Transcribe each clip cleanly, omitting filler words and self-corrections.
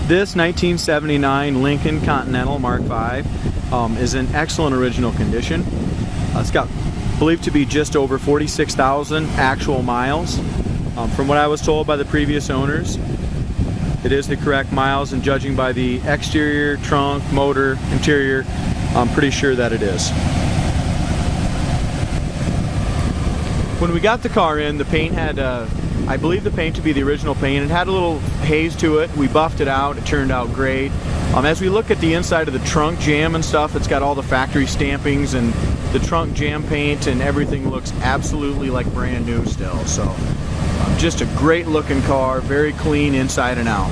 This 1979 Lincoln Continental Mark V is in excellent original condition. It's got believed to be just over 46,000 actual miles. From what I was told by the previous owners, it is the correct miles, and judging by the exterior, trunk, motor, interior, I'm pretty sure that it is. When we got the car in, the paint had, I believe the paint to be the original paint. It had a little haze to it. We buffed it out. It turned out great. As we look at the inside of the trunk jam and stuff, it's got all the factory stampings, and the trunk jam paint and everything looks absolutely like brand new still. So just a great looking car, very clean inside and out.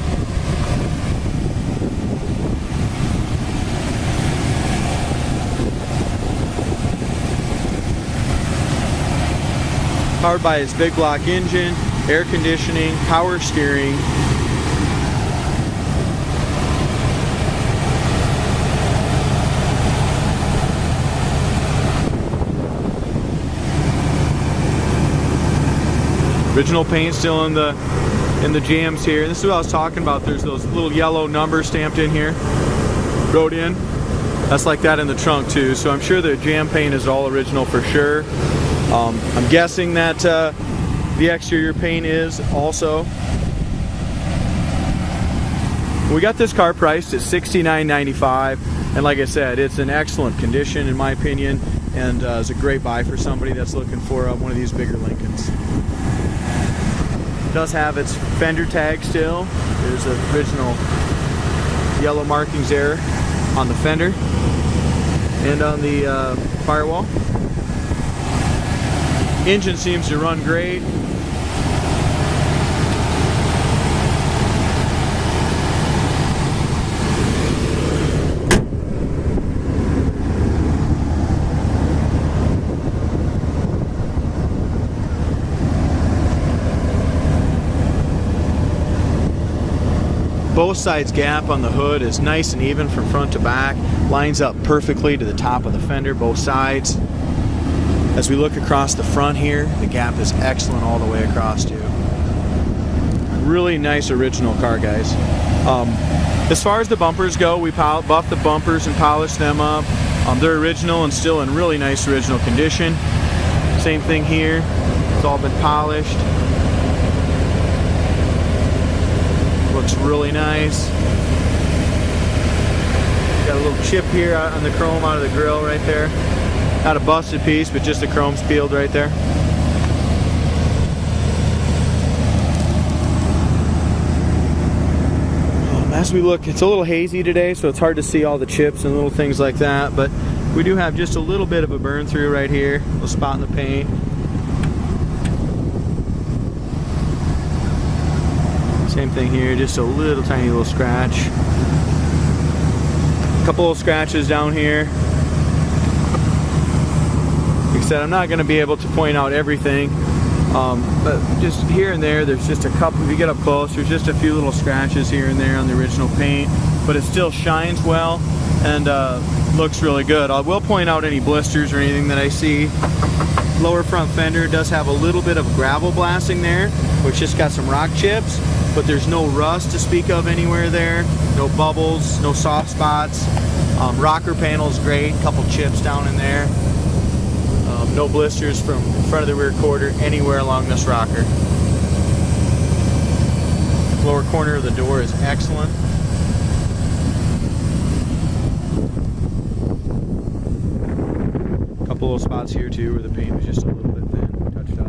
Powered by its big block engine, air conditioning, power steering. Original paint still in the jams here. This is what I was talking about. There's those little yellow numbers stamped in here, wrote in. That's like that in the trunk too. So I'm sure the jam paint is all original for sure. I'm guessing that the exterior paint is also. We got this car priced at $69.95, and like I said, it's in excellent condition in my opinion, and is a great buy for somebody that's looking for one of these bigger Lincolns. It does have its fender tag still. There's the original yellow markings there on the fender and on the firewall. Engine seems to run great. Both sides gap on the hood is nice and even from front to back. Lines up perfectly to the top of the fender, both sides. As we look across the front here, the gap is excellent all the way across too. Really nice original car, guys. As far as the bumpers go, we buffed the bumpers and polished them up. They're original and still in really nice original condition. Same thing here, it's all been polished. Looks really nice. Got a little chip here on the chrome out of the grill right there. Not a busted piece, but just the chrome's peeled right there. As we look, it's a little hazy today, so it's hard to see all the chips and little things like that, but we do have just a little bit of a burn through right here, a little spot in the paint. Same thing here, just a little tiny little scratch. A couple of scratches down here. Like I said, I'm not going to be able to point out everything, but just here and there, there's just a couple. If you get up close, there's just a few little scratches here and there on the original paint, but it still shines well and looks really good. I will point out any blisters or anything that I see. Lower front fender does have a little bit of gravel blasting there, which just got some rock chips, but there's no rust to speak of anywhere there. No bubbles, no soft spots. Rocker panel's great, couple chips down in there. No blisters from in front of the rear quarter anywhere along this rocker. Lower corner of the door is excellent. Couple little spots here too where the paint was just a little bit thin, touched up.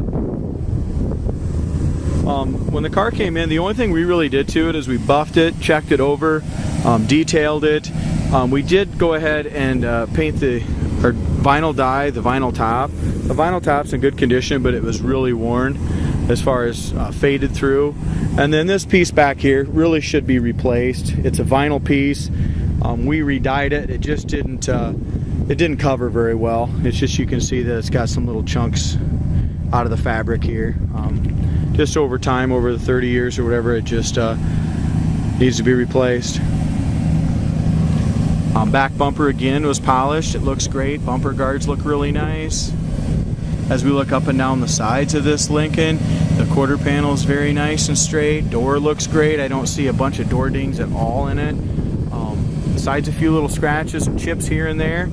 When the car came in, the only thing we really did to it is we buffed it, checked it over, detailed it. We did go ahead and paint the vinyl dye, the vinyl top. The vinyl top's in good condition, but it was really worn as far as faded through. And then this piece back here really should be replaced. It's a vinyl piece. We re-dyed it. It just didn't cover very well. It's just, you can see that it's got some little chunks out of the fabric here. Just over time, over the 30 years or whatever, it just needs to be replaced. Back bumper again was polished. It looks great. Bumper guards look really nice. As we look up and down the sides of this Lincoln, the The quarter panel is very nice and straight. Door looks great. I don't see a bunch of door dings at all in it. Besides a few little scratches and chips here and there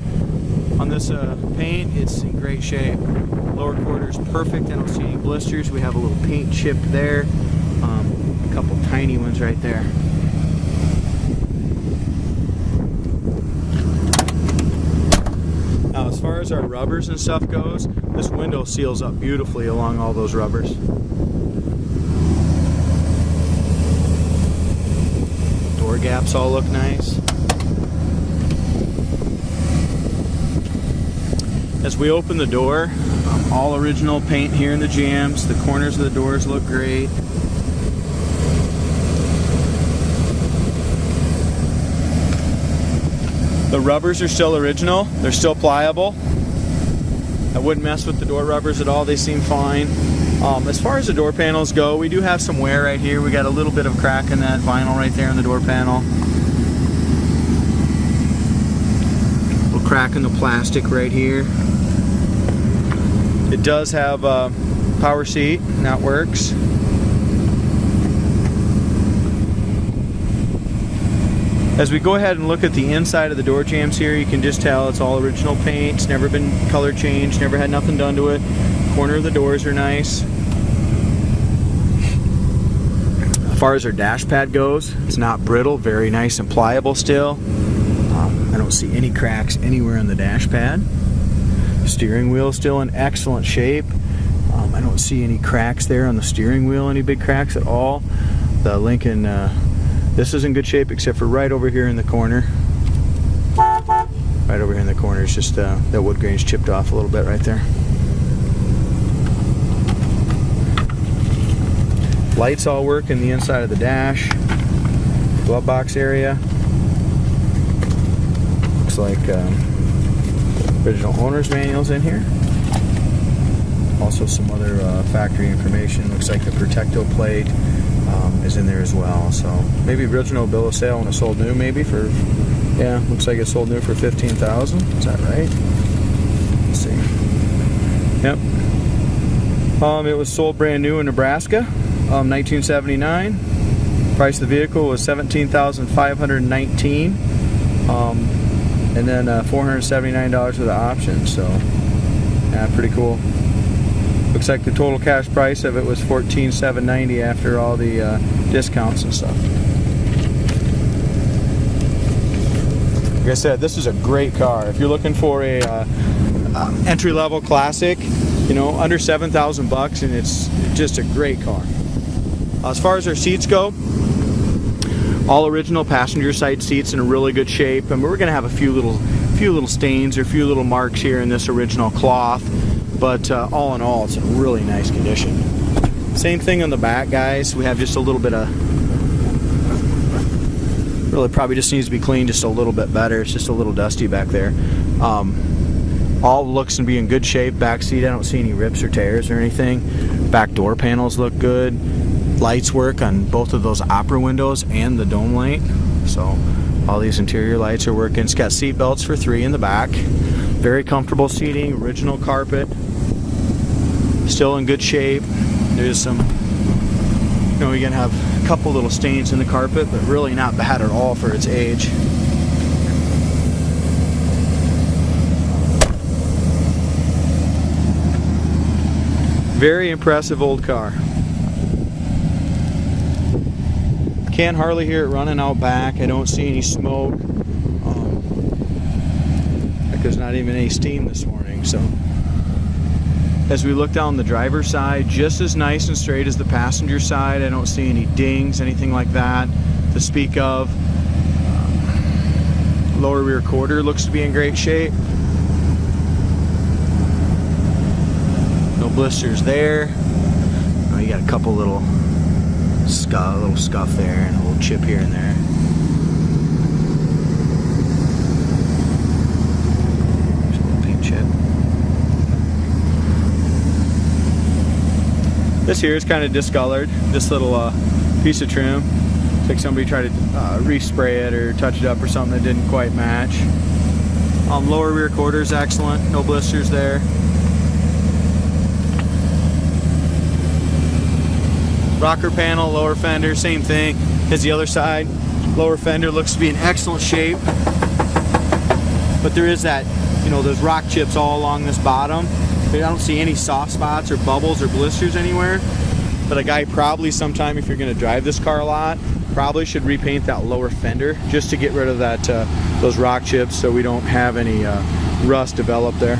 on this paint, it's in great shape. Lower quarter is perfect. I don't see any blisters. We have a little paint chip there. A couple tiny ones right there. Now, as far as our rubbers and stuff goes, this window seals up beautifully along all those rubbers. Door gaps all look nice. As we open the door, all original paint here in the jambs. The corners of the doors look great. The rubbers are still original. They're still pliable. I wouldn't mess with the door rubbers at all. They seem fine. As far as the door panels go, we do have some wear right here. We got a little bit of crack in that vinyl right there in the door panel. A little crack in the plastic right here. It does have a power seat, and that works. As we go ahead and look at the inside of the door jambs here, you can just tell it's all original paint. It's never been color changed, never had nothing done to it. Corner of the doors are nice. As far as our dash pad goes, it's not brittle, very nice and pliable still. I don't see any cracks anywhere on the dash pad. Steering wheel still in excellent shape. I don't see any cracks there on the steering wheel, any big cracks at all. The Lincoln, this is in good shape except for right over here in the corner. Right over here in the corner, it's just that wood grain's chipped off a little bit right there. Lights all work in the inside of the dash. Glove box area. Looks like original owner's manuals in here. Also some other factory information. Looks like the Protecto plate is in there as well. So maybe original bill of sale when it sold new, maybe for, yeah, looks like it sold new for $15,000. Is that right? Let's see. Yep. It was sold brand new in Nebraska, 1979. Price of the vehicle was $17,519. And then $479 for the option, so yeah, pretty cool. Looks like the total cash price of it was $14,790 after all the discounts and stuff. Like I said, this is a great car. If you're looking for a entry-level classic, you know, under $7,000 and it's just a great car. As far as our seats go, all original passenger side seats in a really good shape, and we're going to have a few little stains or a few little marks here in this original cloth, but all in all, it's in really nice condition. Same thing on the back, guys. We have just a little bit of, really probably just needs to be cleaned just a little bit better. It's just a little dusty back there. All looks to be in good shape. Back seat, I don't see any rips or tears or anything. Back door panels look good. Lights work on both of those opera windows and the dome light. So all these interior lights are working. It's got seat belts for 3 in the back. Very comfortable seating, original carpet. Still in good shape. There's some, you know, you're gonna have a couple little stains in the carpet, but really not bad at all for its age. Very impressive old car. Can't hardly hear it running out back. I don't see any smoke. There's not even any steam this morning. So as we look down the driver's side, just as nice and straight as the passenger side. I don't see any dings, anything like that to speak of. Lower rear quarter looks to be in great shape. No blisters there. Oh, you got a couple little scuff there and a little chip here and there. There's a little paint chip. This here is kind of discolored. This little piece of trim. It's like somebody tried to respray it or touch it up or something that didn't quite match. Lower rear quarter is excellent. No blisters there. Rocker panel, lower fender, same thing as the other side. Lower fender looks to be in excellent shape. But there is that, you know, those rock chips all along this bottom. I don't see any soft spots or bubbles or blisters anywhere. But a guy probably sometime, if you're going to drive this car a lot, probably should repaint that lower fender just to get rid of that those rock chips so we don't have any rust develop there.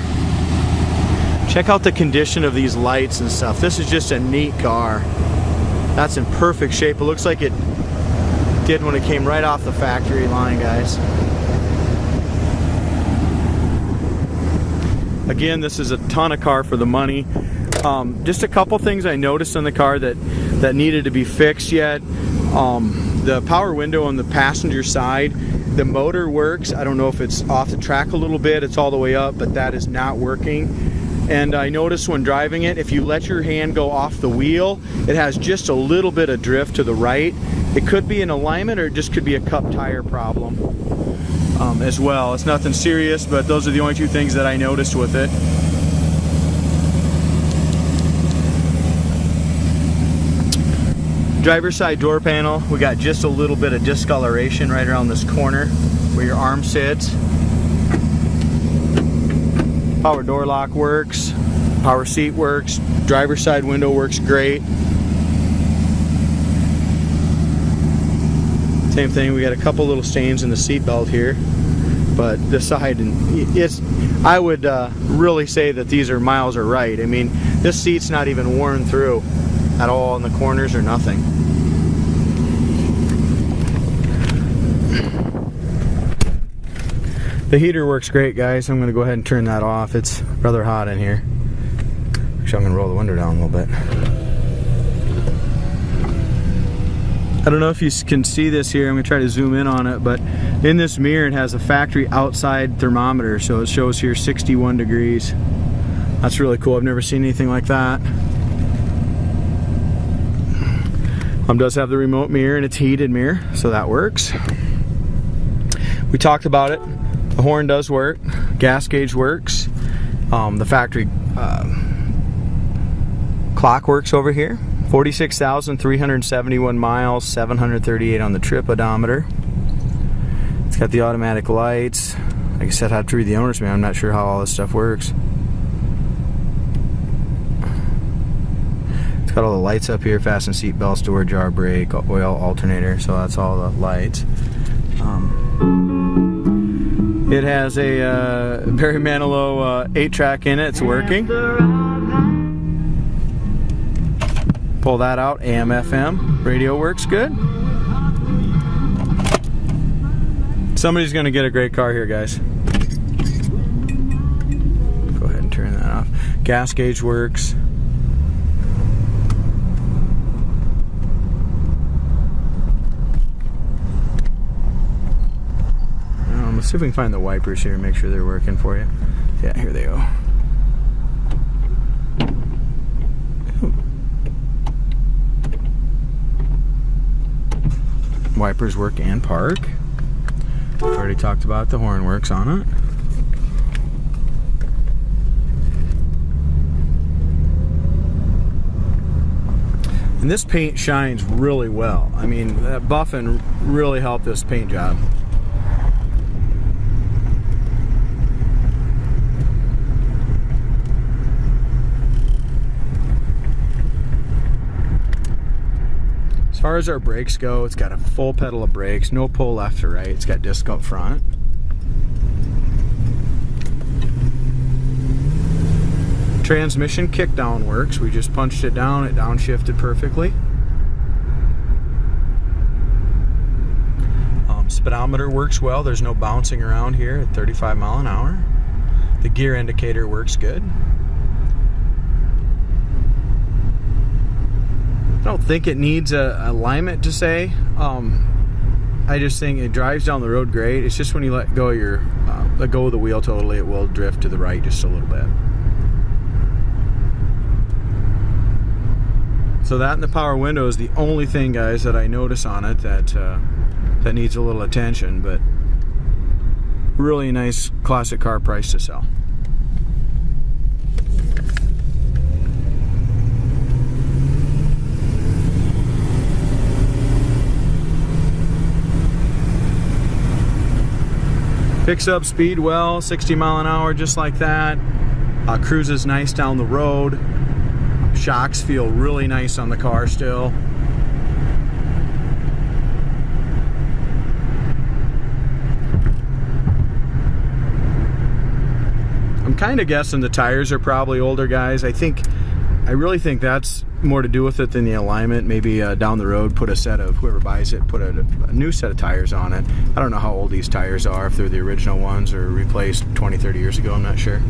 Check out the condition of these lights and stuff. This is just a neat car. That's in perfect shape. It looks like it did when it came right off the factory line, guys. Again, this is a ton of car for the money. Just a couple things I noticed on the car that needed to be fixed yet. The power window on the passenger side, the motor works. I don't know if it's off the track a little bit, it's all the way up, but that is not working. And I noticed when driving it, if you let your hand go off the wheel, it has just a little bit of drift to the right. It could be an alignment, or it just could be a cup tire problem as well. It's nothing serious, but those are the only two things that I noticed with it. Driver's side door panel, we got just a little bit of discoloration right around this corner where your arm sits. Power door lock works, power seat works, driver's side window works great. Same thing, we got a couple little stains in the seat belt here, but the side, I would really say that these are miles are right. I mean, this seat's not even worn through at all in the corners or nothing. The heater works great, guys. I'm going to go ahead and turn that off. It's rather hot in here. Actually, I'm going to roll the window down a little bit. I don't know if you can see this here. I'm going to try to zoom in on it, but in this mirror it has a factory outside thermometer, so it shows here 61 degrees. That's really cool. I've never seen anything like that. Does have the remote mirror, and it's heated mirror, so that works. We talked about it. The horn does work. Gas gauge works. The factory clock works over here. 46,371 miles, 738 on the trip odometer. It's got the automatic lights. Like I said, I have to read the owner's manual. I'm not sure how all this stuff works. It's got all the lights up here: fasten seat belts, door jar, brake, oil, alternator. So that's all the lights. It has a Barry Manilow 8-track in it. It's working. Pull that out. AM, FM. Radio works good. Somebody's going to get a great car here, guys. Go ahead and turn that off. Gas gauge works. Let's see if we can find the wipers here and make sure they're working for you. Yeah, here they go. Wipers work and park. Already talked about the horn works on it. And this paint shines really well. I mean, that buffing really helped this paint job. As far as our brakes go, it's got a full pedal of brakes, no pull left or right. It's got disc up front. Transmission kick down works. We just punched it down, it downshifted perfectly. Speedometer works well. There's no bouncing around here at 35 mile an hour. The gear indicator works good. I don't think it needs a alignment to say. I just think it drives down the road great. It's just when you let go of the wheel totally, it will drift to the right just a little bit. So that and the power window is the only thing, guys, that I notice on it that needs a little attention. But really nice classic car, price to sell. Picks up speed well, 60 mile an hour, just like that. Cruises nice down the road. Shocks feel really nice on the car still. I'm kind of guessing the tires are probably older, guys. I really think that's more to do with it than the alignment. Maybe down the road, put a set of, whoever buys it, put a new set of tires on it. I don't know how old these tires are, if they're the original ones or replaced 20, 30 years ago, I'm not sure.